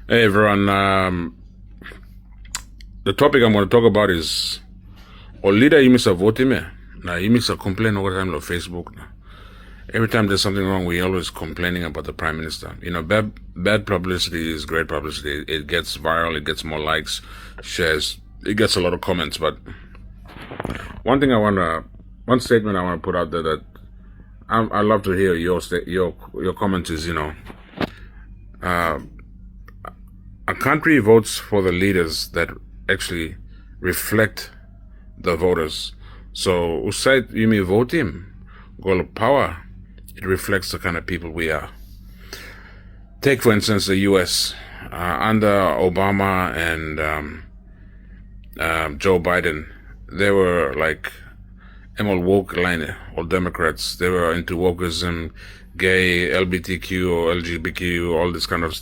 Hey everyone, the topic I'm going to talk about is or leader you miss a vote me. Now you miss a complaint all the time on Facebook. Now. Every time there's something wrong, we always complaining about the prime minister. Bad publicity is great publicity. It gets viral, it gets more likes, shares, it gets a lot of comments. But one statement I want to put out there that I love to hear your comments is a country votes for the leaders that actually reflect the voters. So, usait you may vote him, goal of power, it reflects the kind of people we are. Take, for instance, the U.S. Under Obama and Joe Biden, they were like all woke line, all Democrats. They were into wokeism, gay, LGBTQ or LGBTQ, all this kind of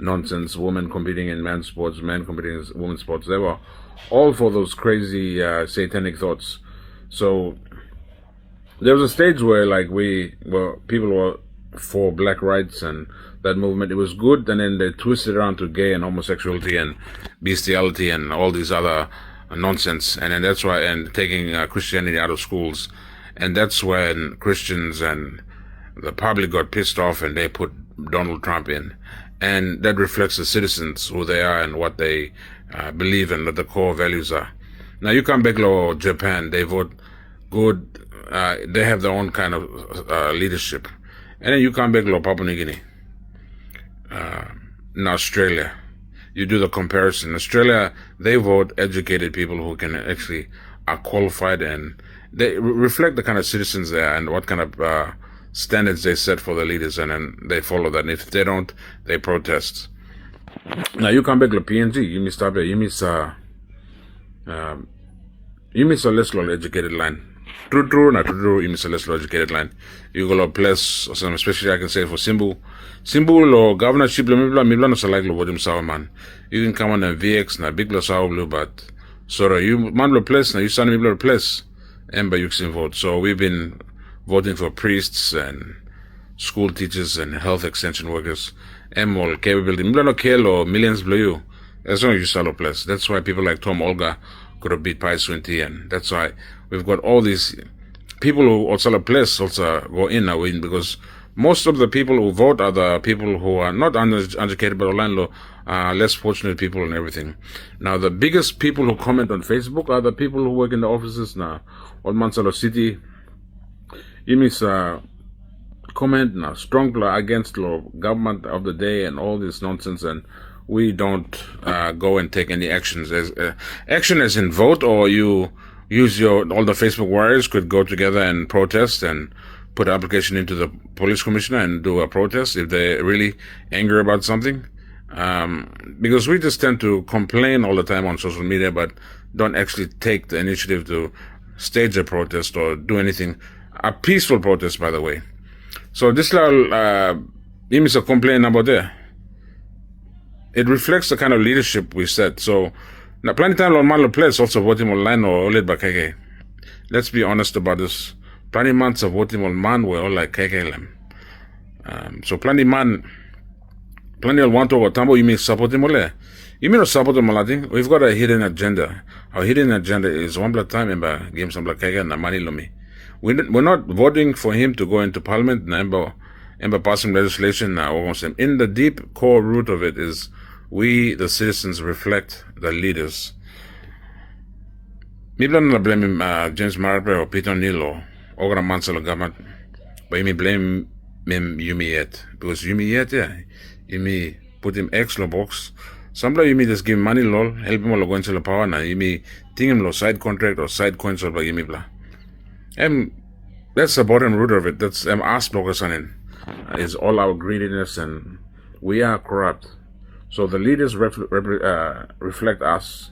nonsense. Women competing in men's sports, men competing in women's sports. They were all for those crazy satanic thoughts. So there was a stage where people were for black rights and that movement. It was good, and then they twisted around to gay and homosexuality and bestiality and all these other nonsense. And then that's why, and taking Christianity out of schools. And that's when Christians and the public got pissed off and they put Donald Trump in. And that reflects the citizens, who they are and what they believe and what the core values are. Now you come back to Japan, they vote good, they have their own kind of leadership. And then you come back to Papua New Guinea, in Australia, you do the comparison. Australia, they vote educated people who can actually are qualified, and they reflect the kind of citizens they are and what kind of standards they set for the leaders, and then they follow that. And if they don't, they protest. Now you come back to PNG, you miss a less educated line. True, you miss a less educated line. You go to a place, or some, especially I can say for Simbu or governorship, mibla no select lo vodim sawa man. You can come on a VX na big lo sawa blue, but sorry, you man lo place na you stand mibla place, and by you can vote. So we've been voting for priests and school teachers and health extension workers. And more capability. Mibla no kelo millions below you. As long as you sell a place. That's why people like Tom Olga could have beat Pius 20, and that's why we've got all these people who also a place also go in now win, because most of the people who vote are the people who are not uneducated but online less fortunate people and everything. Now the biggest people who comment on Facebook are the people who work in the offices now. On Mansalo City, you miss comment now strong against law government of the day and all this nonsense, and we don't go and take any actions as action as in vote, or you use all the Facebook warriors could go together and protest and put an application into the police commissioner and do a protest if they're really angry about something. Because we just tend to complain all the time on social media, but don't actually take the initiative to stage a protest or do anything. A peaceful protest, by the way. So this little image of complaint about there, it reflects the kind of leadership we set. So now plenty time on Malo place also voting online or led by KK. Let's be honest about this. Plenty months of voting on man were all like KKLM. So plenty of want to tambo you mean support him ole. You mean support him malating? We've got a hidden agenda. Our hidden agenda is one black time and game some black KK and money lomi. We're not voting for him to go into parliament and passing legislation now. In the deep core root of it is we, the citizens, reflect the leaders. Maybe not blame him, James Marper or Peter O'Neill or Ogra Mansell government, but you may blame him Yumi yet. Because Yumi yet, yeah. You may put him X box. Sometimes you may just give him money, lol, help him all go into the power now. You may think him side contract or side coins or you may blah. And that's the bottom root of it. That's us focus on it. Is all our greediness, and we are corrupt. So the leaders reflect us.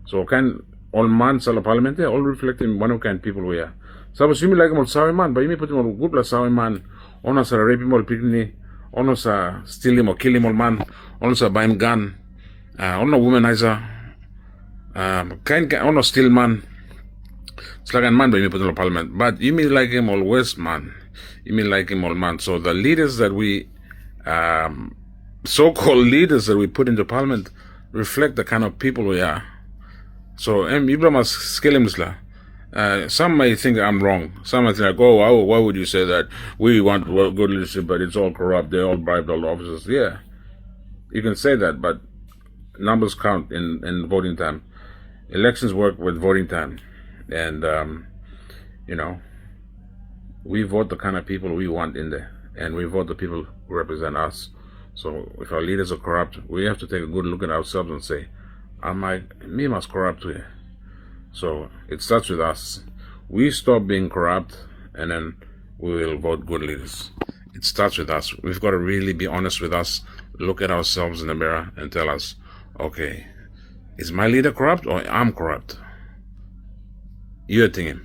So can all man sala parliament all reflecting one of kind people we are. So you me like him sawi man, but you me put him on good la sawi man. Ono sa rape him or picnic. Ono sa steal him or kill him or man. Ono sa buy him gun. Ono womanizer. Ono steal man. It's like a man, but you may put in parliament. But you may like him always, man. You may like him all, man. So the leaders that we so-called leaders that we put into parliament reflect the kind of people we are. So, people must scale him. Some may think I'm wrong. Some might think, oh, why would you say that? We want good leadership, but it's all corrupt. They all bribed all the officers. Yeah, you can say that, but numbers count in voting time. Elections work with voting time. And, we vote the kind of people we want in there. And we vote the people who represent us. So if our leaders are corrupt, we have to take a good look at ourselves and say, me must corrupt here. So it starts with us. We stop being corrupt, and then we will vote good leaders. It starts with us. We've got to really be honest with us, look at ourselves in the mirror and tell us, okay, is my leader corrupt or I'm corrupt? You're thinking.